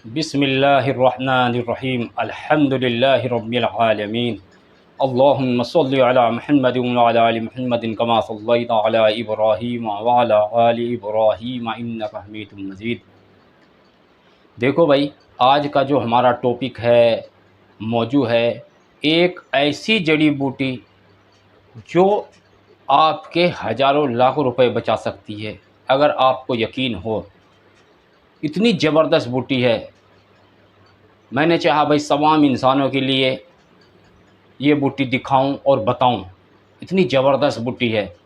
बिस्मिल्लाहिर्रहमानिर्रहीम अल्हम्दुलिल्लाहि रब्बिल आलमीन अल्लाहुम्मा सल्लि अला मुहम्मदिन व अला आलि मुहम्मदिन कमा सल्लैता अला इब्राहीम व अला आलि इब्राहीम इन्नका हमीदुम मजीद। देखो भाई, आज का जो हमारा टॉपिक है, मौजू है, एक ऐसी जड़ी बूटी जो आपके हज़ारों लाखों रुपए बचा सकती है, अगर आपको यकीन हो। इतनी ज़बरदस्त बूटी है, मैंने चाहा भाई तमाम इंसानों के लिए ये बूटी दिखाऊं और बताऊं। इतनी ज़बरदस्त बूटी है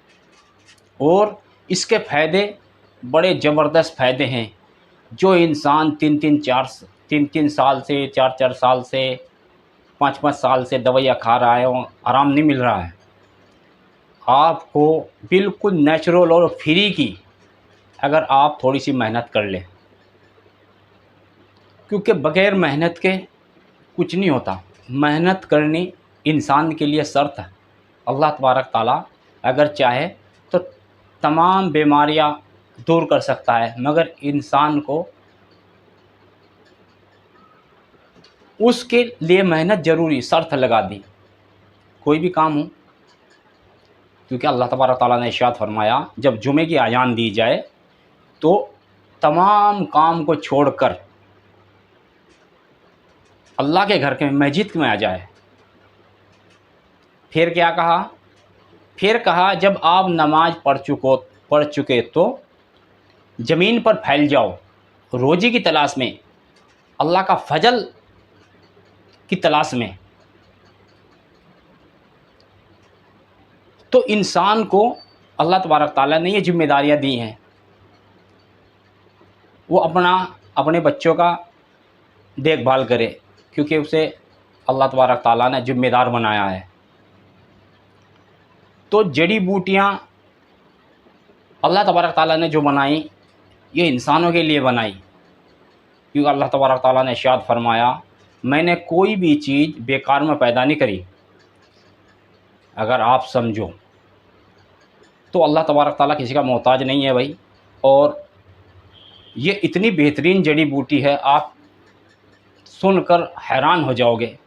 और इसके फ़ायदे बड़े ज़बरदस्त फ़ायदे हैं। जो इंसान तीन तीन साल से, चार चार साल से, पाँच पाँच साल से दवाइयाँ खा रहा है और आराम नहीं मिल रहा है, आपको बिल्कुल नेचुरल और फ्री की, अगर आप थोड़ी सी मेहनत कर लें, क्योंकि बग़ैर मेहनत के कुछ नहीं होता। मेहनत करनी इंसान के लिए शर्त है। अल्लाह तबारक ताला अगर चाहे तो तमाम बीमारियां दूर कर सकता है, मगर इंसान को उसके लिए मेहनत ज़रूरी शर्त लगा दी, कोई भी काम हो। क्योंकि अल्लाह तबारक ताला ने इरशाद फरमाया, जब जुमे की अजान दी जाए तो तमाम काम को छोड़कर अल्लाह के घर के मस्जिद में आ जाए। फिर क्या कहा? फिर कहा, जब आप नमाज पढ़ चुके तो ज़मीन पर फैल जाओ रोज़ी की तलाश में, अल्लाह का फजल की तलाश में। तो इंसान को अल्लाह तबारक ताला ने ये ज़िम्मेदारियाँ दी हैं। वो अपने बच्चों का देखभाल करे, क्योंकि उसे अल्लाह तबारक ताला ने ज़िम्मेदार बनाया है। तो जड़ी बूटियाँ अल्लाह तबारक ताला ने जो बनाई, ये इंसानों के लिए बनाई। क्योंकि अल्लाह तबारक ताला ने इरशाद फरमाया, मैंने कोई भी चीज़ बेकार में पैदा नहीं करी। अगर आप समझो तो अल्लाह तबारक ताला किसी का मोहताज नहीं है भाई। और ये इतनी बेहतरीन जड़ी बूटी है, आप सुनकर हैरान हो जाओगे।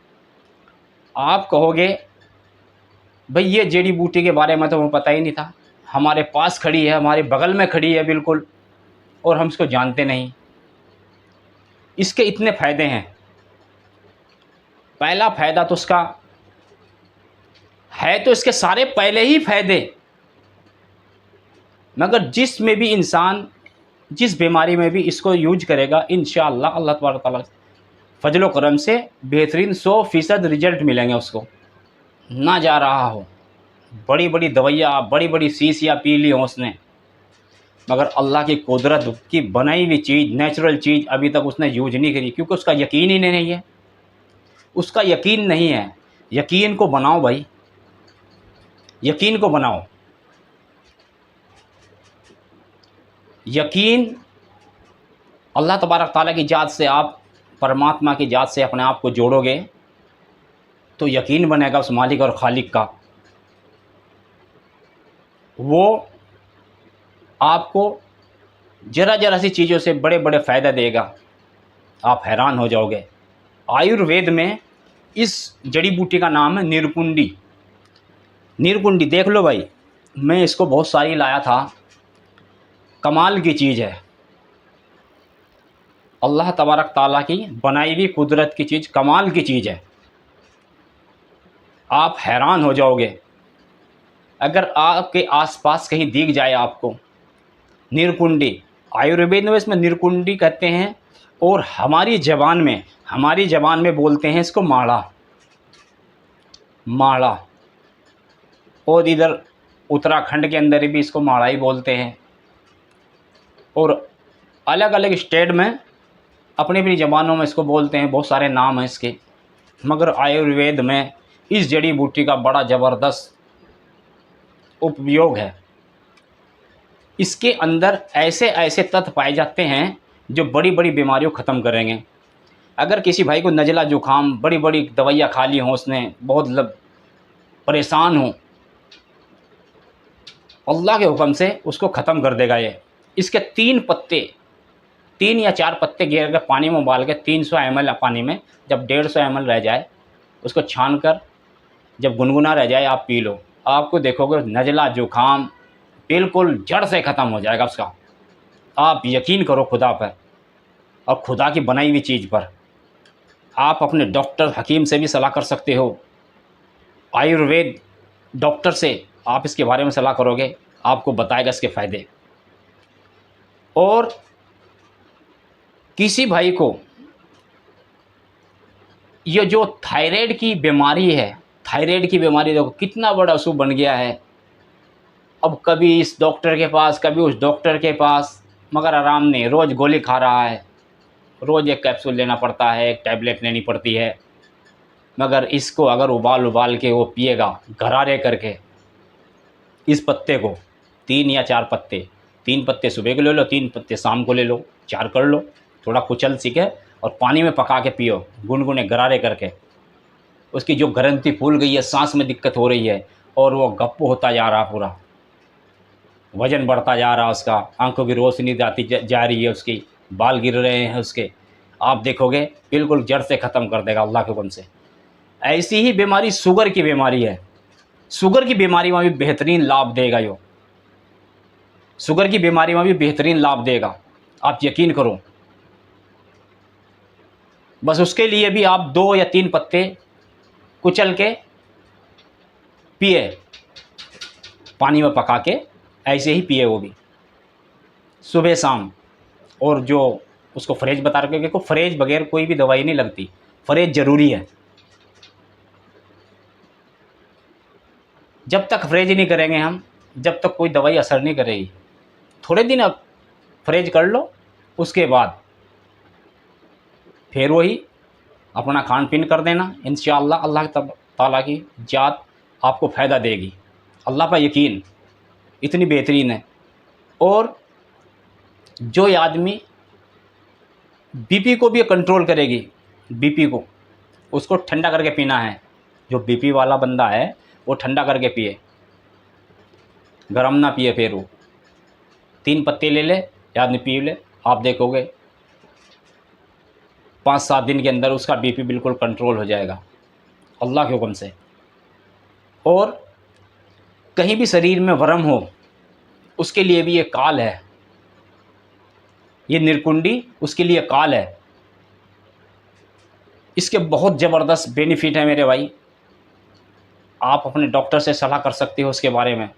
आप कहोगे, भाई ये जड़ी बूटी के बारे में तो हमें पता ही नहीं था, हमारे पास खड़ी है, हमारे बगल में खड़ी है बिल्कुल, और हम इसको जानते नहीं। इसके इतने फ़ायदे हैं। पहला फ़ायदा तो उसका है, तो इसके सारे पहले ही फ़ायदे, मगर जिसमें भी इंसान जिस बीमारी में भी इसको यूज करेगा, इंशाअल्लाह अल्लाह तबारक ताला फजल करम से बेहतरीन 100% रिज़ल्ट मिलेंगे उसको। ना जा रहा हो, बड़ी बड़ी दवाइयाँ, बड़ी बड़ी शीशियाँ पी ली हों उसने, मगर अल्लाह की कुदरत की बनाई हुई चीज़, नेचुरल चीज़ अभी तक उसने यूज नहीं करी, क्योंकि उसका यकीन ही नहीं है। उसका यकीन नहीं है। यकीन को बनाओ भाई, यकीन को बनाओ। यकीन अल्लाह तबारक ताला की ज़ात से, आप परमात्मा की ज़ात से अपने आप को जोड़ोगे तो यकीन बनेगा उस मालिक और खालिक का। वो आपको ज़रा ज़रा सी चीज़ों से बड़े बड़े फ़ायदा देगा, आप हैरान हो जाओगे। आयुर्वेद में इस जड़ी बूटी का नाम है नीरकुंडी। नीरकुंडी देख लो भाई, मैं इसको बहुत सारी लाया था। कमाल की चीज़ है, अल्लाह तबारक ताला की बनाई हुई कुदरत की चीज़, कमाल की चीज़ है। आप हैरान हो जाओगे। अगर आपके आसपास कहीं दिख जाए आपको नीरकुंडी, आयुर्वेद में इसमें नीरकुंडी कहते हैं, और हमारी ज़बान में बोलते हैं इसको माड़ा। माड़ा, और इधर उत्तराखंड के अंदर भी इसको माड़ा ही बोलते हैं, और अलग अलग स्टेट में अपनी अपनी ज़बानों में इसको बोलते हैं, बहुत सारे नाम हैं इसके। मगर आयुर्वेद में इस जड़ी बूटी का बड़ा ज़बरदस्त उपयोग है। इसके अंदर ऐसे ऐसे तत्व पाए जाते हैं जो बड़ी बड़ी बीमारियों को ख़त्म करेंगे। अगर किसी भाई को नज़ला ज़ुकाम, बड़ी बड़ी दवाइयाँ खा ली हों उसने, बहुत परेशान हो, अल्लाह के हुक्म से उसको ख़त्म कर देगा ये। इसके 3 पत्ते 3 या 4 पत्ते घेर कर पानी में उबाल के 300 ml पानी में, जब 150 ml रह जाए उसको छान कर जब गुनगुना रह जाए आप पी लो। आपको देखोगे नज़ला जुकाम बिल्कुल जड़ से ख़त्म हो जाएगा उसका। आप यकीन करो खुदा पर और खुदा की बनाई हुई चीज़ पर। आप अपने डॉक्टर हकीम से भी सलाह कर सकते हो, आयुर्वेद डॉक्टर से आप इसके बारे में सलाह करोगे, आपको बताएगा इसके फ़ायदे। और किसी भाई को ये जो थायराइड की बीमारी है, थायराइड की बीमारी देखो कितना बड़ा अशुभ बन गया है। अब कभी इस डॉक्टर के पास, कभी उस डॉक्टर के पास, मगर आराम नहीं। रोज़ गोली खा रहा है, रोज़ एक कैप्सूल लेना पड़ता है, एक टैबलेट लेनी पड़ती है। मगर इसको अगर उबाल उबाल के वो पिएगा गरारे करके, इस पत्ते को 3 या 4 पत्ते, 3 पत्ते सुबह को ले लो, 3 पत्ते शाम को ले लो, 4 कर लो, थोड़ा कुचल सीखे और पानी में पका के पियो गुनगुने गरारे करके। उसकी जो ग्रंथि फूल गई है, सांस में दिक्कत हो रही है और वो गप्पू होता जा रहा, पूरा वज़न बढ़ता जा रहा उसका, आंखों की रोशनी जाती जा रही है उसकी, बाल गिर रहे हैं उसके, आप देखोगे बिल्कुल जड़ से ख़त्म कर देगा अल्लाह के हुक्म से। ऐसी ही बीमारी शुगर की बीमारी है। शुगर की बीमारी में भी बेहतरीन लाभ देगा यो, शुगर की बीमारी में भी बेहतरीन लाभ देगा, आप यकीन करो। बस उसके लिए भी आप 2 या 3 पत्ते कुचल के पिए, पानी में पका के ऐसे ही पिए, वो भी सुबह शाम। और जो उसको फ्रेज बता रखे को, फ्रेज बगैर कोई भी दवाई नहीं लगती, फ्रेज ज़रूरी है। जब तक फ्रेज नहीं करेंगे हम, जब तक कोई दवाई असर नहीं करेगी। थोड़े दिन अब फ्रेज कर लो, उसके बाद फिर वही अपना खान पीन कर देना। इंशाअल्लाह अल्लाह ताला की जात आपको फ़ायदा देगी। अल्लाह पर यकीन इतनी बेहतरीन है। और जो आदमी बीपी को भी कंट्रोल करेगी, बीपी को उसको ठंडा करके पीना है। जो बीपी वाला बंदा है वो ठंडा करके पिए, गरम ना पिए। फिर वो 3 पत्ते ले ले, आदमी पी ले, आप देखोगे 5-7 दिन के अंदर उसका बीपी बिल्कुल कंट्रोल हो जाएगा अल्लाह के हुक्म से। और कहीं भी शरीर में वरम हो उसके लिए भी ये काल है, ये निरकुंडी उसके लिए काल है। इसके बहुत ज़बरदस्त बेनिफिट है मेरे भाई। आप अपने डॉक्टर से सलाह कर सकते हो उसके बारे में।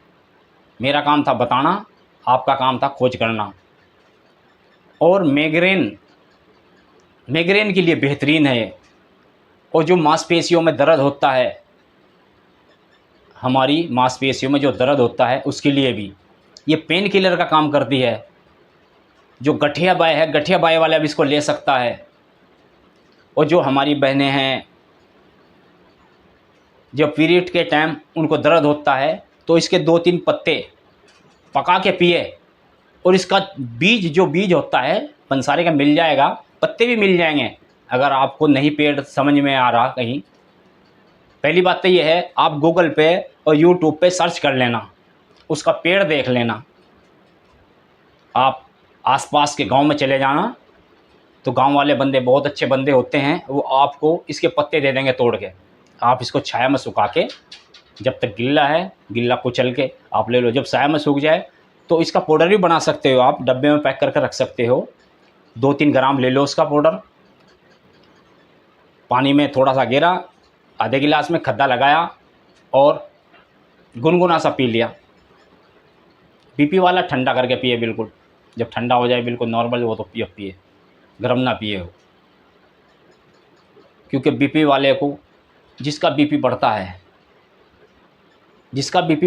मेरा काम था बताना, आपका काम था खोज करना। और मैग्रेन के लिए बेहतरीन है ये। और जो मांसपेशियों में दर्द होता है, हमारी मांसपेशियों में जो दर्द होता है उसके लिए भी ये पेन किलर का काम करती है। जो गठिया बाय है, गठिया बाय वाला भी इसको ले सकता है। और जो हमारी बहनें हैं, जब पीरियड के टाइम उनको दर्द होता है तो इसके 2-3 पत्ते पका के पिए। और इसका बीज, जो बीज होता है पंसारे का मिल जाएगा, पत्ते भी मिल जाएंगे। अगर आपको नहीं पेड़ समझ में आ रहा कहीं, पहली बात तो ये है आप गूगल पे और यूट्यूब पे सर्च कर लेना, उसका पेड़ देख लेना। आप आसपास के गांव में चले जाना, तो गांव वाले बंदे बहुत अच्छे बंदे होते हैं, वो आपको इसके पत्ते दे देंगे तोड़ के। आप इसको छाया में सुखा के, जब तक गिल्ला है गिल्ला कुचल के आप ले लो। जब छाया में सूख जाए तो इसका पाउडर भी बना सकते हो, आप डब्बे में पैक करके रख सकते हो। 2-3 ग्राम ले लो उसका पाउडर, पानी में थोड़ा सा गिरा, आधे गिलास में खद्दा लगाया और गुनगुना सा पी लिया। बीपी वाला ठंडा करके पिए बिल्कुल, जब ठंडा हो जाए बिल्कुल नॉर्मल हो तो पिए, गर्म ना पिए हो। क्योंकि बीपी वाले को, जिसका बीपी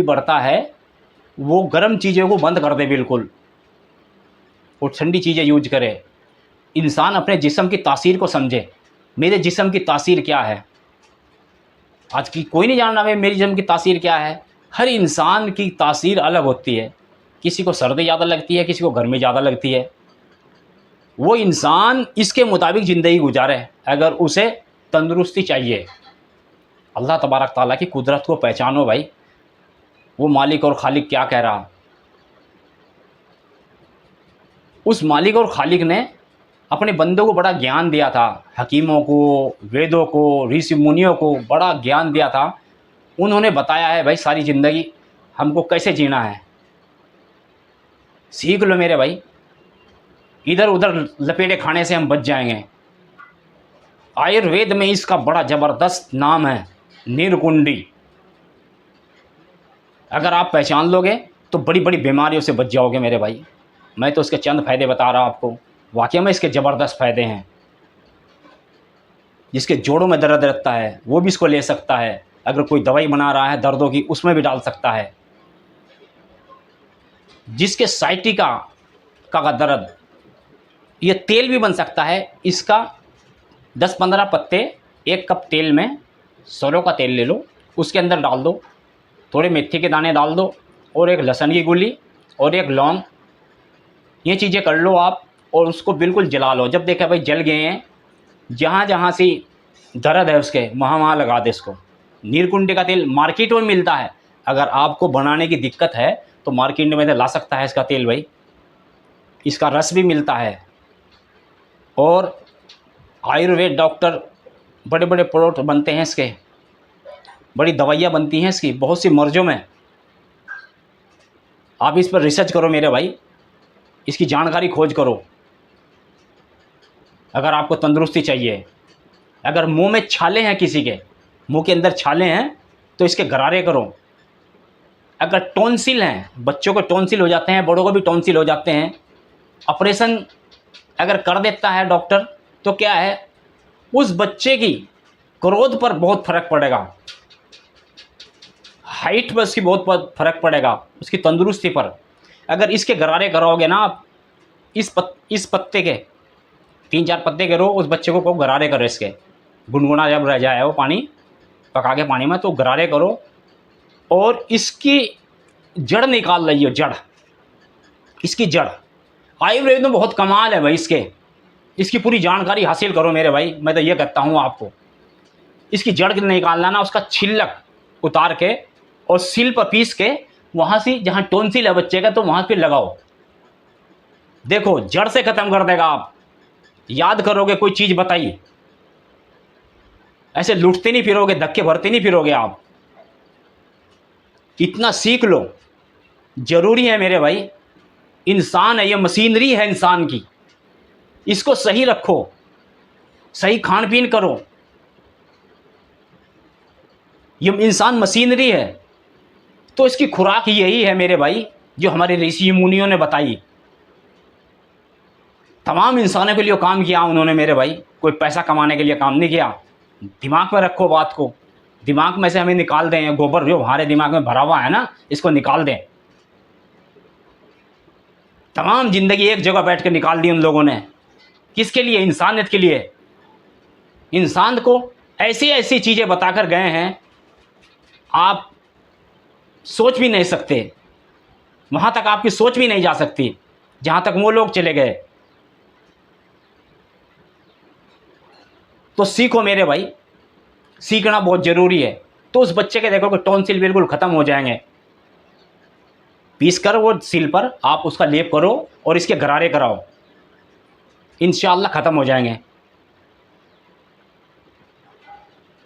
बढ़ता है वो गर्म चीज़ों को बंद कर दे बिल्कुल, और ठंडी चीज़ें यूज करे। इंसान अपने जिस्म की तासीर को समझे, मेरे जिस्म की तासीर क्या है। आज की कोई नहीं जानना भाई मेरी जिस्म की तासीर क्या है। हर इंसान की तासीर अलग होती है, किसी को सर्दी ज़्यादा लगती है, किसी को गर्मी ज़्यादा लगती है। वो इंसान इसके मुताबिक ज़िंदगी गुजारे अगर उसे तंदुरुस्ती चाहिए। अल्लाह तबारक ताला की कुदरत को पहचानो भाई, वो मालिक और खालिक क्या कह रहा। उस मालिक और खालिक ने अपने बंदों को बड़ा ज्ञान दिया था, हकीमों को, वेदों को, ऋषि मुनियों को बड़ा ज्ञान दिया था। उन्होंने बताया है भाई सारी ज़िंदगी हमको कैसे जीना है। सीख लो मेरे भाई, इधर उधर लपेटे खाने से हम बच जाएंगे। आयुर्वेद में इसका बड़ा ज़बरदस्त नाम है, नीरकुंडी। अगर आप पहचान लोगे तो बड़ी बड़ी बीमारियों से बच जाओगे मेरे भाई। मैं तो इसके चंद फ़ायदे बता रहा हूँ आपको, वाकई में इसके ज़बरदस्त फ़ायदे हैं। जिसके जोड़ों में दर्द रहता है वो भी इसको ले सकता है। अगर कोई दवाई बना रहा है दर्दों की, उसमें भी डाल सकता है। जिसके साइटिका का दर्द, ये तेल भी बन सकता है इसका। 10-15 पत्ते 1 कप तेल में, सरसों का तेल ले लो, उसके अंदर डाल दो, थोड़े मेथी के दाने डाल दो, और एक लहसुन की गुली और एक लौंग। ये चीज़ें कर लो आप और उसको बिल्कुल जला लो। जब देखा भाई जल गए हैं, जहाँ जहाँ से दर्द है उसके वहाँ वहाँ लगा दे इसको। नीरकुंडी का तेल मार्केट में मिलता है। अगर आपको बनाने की दिक्कत है तो मार्केट में ला सकता है इसका तेल भाई। इसका रस भी मिलता है। और आयुर्वेद डॉक्टर बड़े बड़े प्रोडक्ट बनते हैं इसके, बड़ी दवाइयाँ बनती हैं इसकी बहुत सी मर्ज़ों में। आप इस पर रिसर्च करो मेरे भाई, इसकी जानकारी खोज करो। अगर आपको तंदुरुस्ती चाहिए, अगर मुंह में छाले हैं, किसी के मुंह के अंदर छाले हैं तो इसके गरारे करो। अगर टॉन्सिल हैं, बच्चों को टॉन्सिल हो जाते हैं, बड़ों को भी टॉन्सिल हो जाते हैं, ऑपरेशन अगर कर देता है डॉक्टर तो क्या है, उस बच्चे की ग्रोथ पर बहुत फ़र्क पड़ेगा, हाइट पर उसकी बहुत फ़र्क पड़ेगा, उसकी तंदुरुस्ती पर। अगर इसके गरारे कराओगे ना आप, इस पत्ते के 3-4 पत्ते करो, उस बच्चे को गरारे करो इसके। गुनगुना जब रह जाए वो पानी पका के पानी में, तो गरारे करो और इसकी जड़ निकाल लियो। जड़, इसकी जड़ आयुर्वेद में बहुत कमाल है भाई। इसकी पूरी जानकारी हासिल करो मेरे भाई। मैं तो ये कहता हूँ आपको, इसकी जड़ निकालना ना, उसका छिलक उतार के और सिल पर पीस के वहाँ से जहाँ टॉन्सिल है बच्चे का तो वहाँ पे लगाओ। देखो जड़ से ख़त्म कर देगा। आप याद करोगे कोई चीज़ बताई, ऐसे लुटते नहीं फिरोगे, धक्के भरते नहीं फिरोगे आप। इतना सीख लो, ज़रूरी है मेरे भाई। इंसान है ये, मशीनरी है इंसान की, इसको सही रखो, सही खान पीन करो। ये इंसान मशीनरी है तो इसकी खुराक यही है मेरे भाई, जो हमारे ऋषि मुनियों ने बताई। तमाम इंसानों के लिए काम किया उन्होंने मेरे भाई, कोई पैसा कमाने के लिए काम नहीं किया। दिमाग में रखो बात को, दिमाग में से हमें निकाल दें। गोबर जो हमारे दिमाग में भरा हुआ है ना, इसको निकाल दें। तमाम ज़िंदगी एक जगह बैठ कर निकाल दी उन लोगों ने, किसके लिए? इंसानियत के लिए। इंसान को ऐसी ऐसी चीज़ें बताकर गए हैं आप सोच भी नहीं सकते, वहाँ तक आपकी सोच भी नहीं जा सकती जहाँ तक वो लोग चले गए। तो सीखो मेरे भाई, सीखना बहुत ज़रूरी है। तो उस बच्चे के देखो कि टॉन्सिल बिल्कुल ख़त्म हो जाएंगे। पीस कर वो सिल पर आप उसका लेप करो और इसके गरारे कराओ, इंशाअल्लाह ख़त्म हो जाएंगे।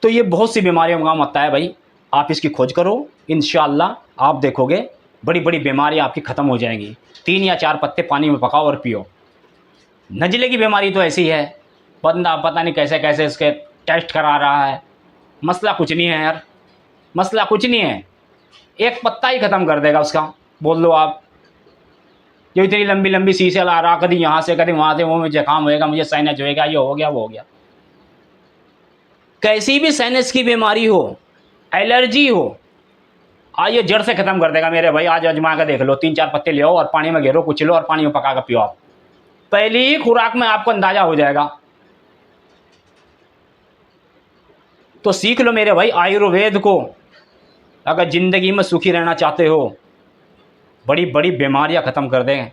तो ये बहुत सी बीमारियों में काम आता है भाई। आप इसकी खोज करो, इंशाअल्लाह आप देखोगे बड़ी बड़ी बीमारियाँ आपकी ख़त्म हो जाएंगी। 3 या 4 पत्ते पानी में पकाओ और पियो। नज़ले की बीमारी तो ऐसी है, बंदा पता नहीं कैसे कैसे इसके टेस्ट करा रहा है। मसला कुछ नहीं है यार, मसला कुछ नहीं है, एक पत्ता ही ख़त्म कर देगा उसका। बोल लो आप, जो इतनी लंबी लंबी शीशे ला रहा, कभी यहाँ से कभी वहाँ से, वो मुझे काम होएगा, मुझे साइनस होएगा, ये हो गया वो हो गया। कैसी भी साइनस की बीमारी हो, एलर्जी हो, ये जड़ से ख़त्म कर देगा मेरे भाई। आज आजमा कर देख लो, 3-4 पत्ते ले आओ और पानी में घेरो, कुचलो और पानी में पका कर पियो। आप पहली ही खुराक में आपको अंदाज़ा हो जाएगा। तो सीख लो मेरे भाई आयुर्वेद को। अगर ज़िंदगी में सुखी रहना चाहते हो, बड़ी बड़ी बीमारियां ख़त्म कर दें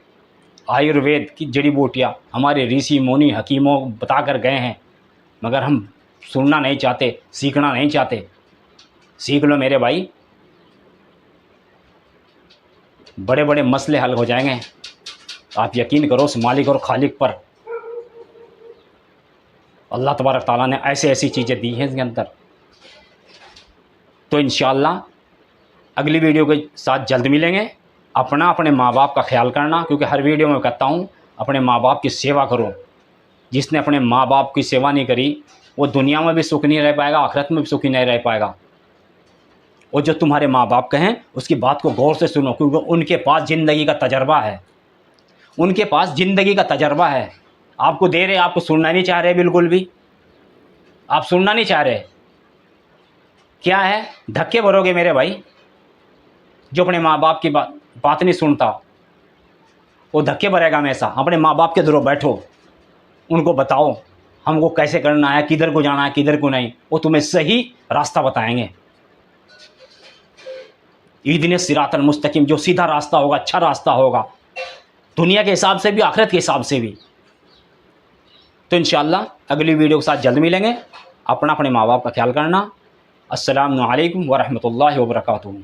आयुर्वेद की जड़ी बूटियाँ हमारे ऋषि मुनि हकीमों बता कर गए हैं, मगर हम सुनना नहीं चाहते, सीखना नहीं चाहते। सीख लो मेरे भाई, बड़े बड़े मसले हल हो जाएंगे। आप यकीन करो उस मालिक और खालिक पर। अल्लाह तबारक ताला ने ऐसे ऐसी चीज़ें दी हैं इसके अंदर। तो इंशाअल्लाह अगली वीडियो के साथ जल्द मिलेंगे। अपने माँ बाप का ख्याल करना, क्योंकि हर वीडियो में कहता हूँ अपने माँ बाप की सेवा करो। जिसने अपने माँ बाप की सेवा नहीं करी वो दुनिया में भी सुख नहीं रह पाएगा, आखिरत में भी सुखी नहीं रह पाएगा। और जो तुम्हारे माँ बाप कहें उसकी बात को गौर से सुनो, क्योंकि उनके पास ज़िंदगी का तजर्बा है, उनके पास ज़िंदगी का तजर्बा है। आपको दे रहे, आपको सुनना नहीं चाह रहे, बिल्कुल भी आप सुनना नहीं चाह रहे। क्या है, धक्के भरोगे मेरे भाई। जो अपने माँ बाप की बात नहीं सुनता वो धक्के भरेगा हमेशा। अपने माँ बाप के दरों बैठो, उनको बताओ हमको कैसे करना है, किधर को जाना है, किधर को नहीं। वो तुम्हें सही रास्ता बताएंगे। इहदिन सिरातल मुस्तकीम, जो सीधा रास्ता होगा, अच्छा रास्ता होगा, दुनिया के हिसाब से भी आखिरत के हिसाब से भी। तो इंशाअल्लाह अगली वीडियो के साथ जल्द मिलेंगे। अपने माँ बाप का ख्याल करना। अस्सलामु अलैकुम व रहमतुल्लाहि व बरकातुहू।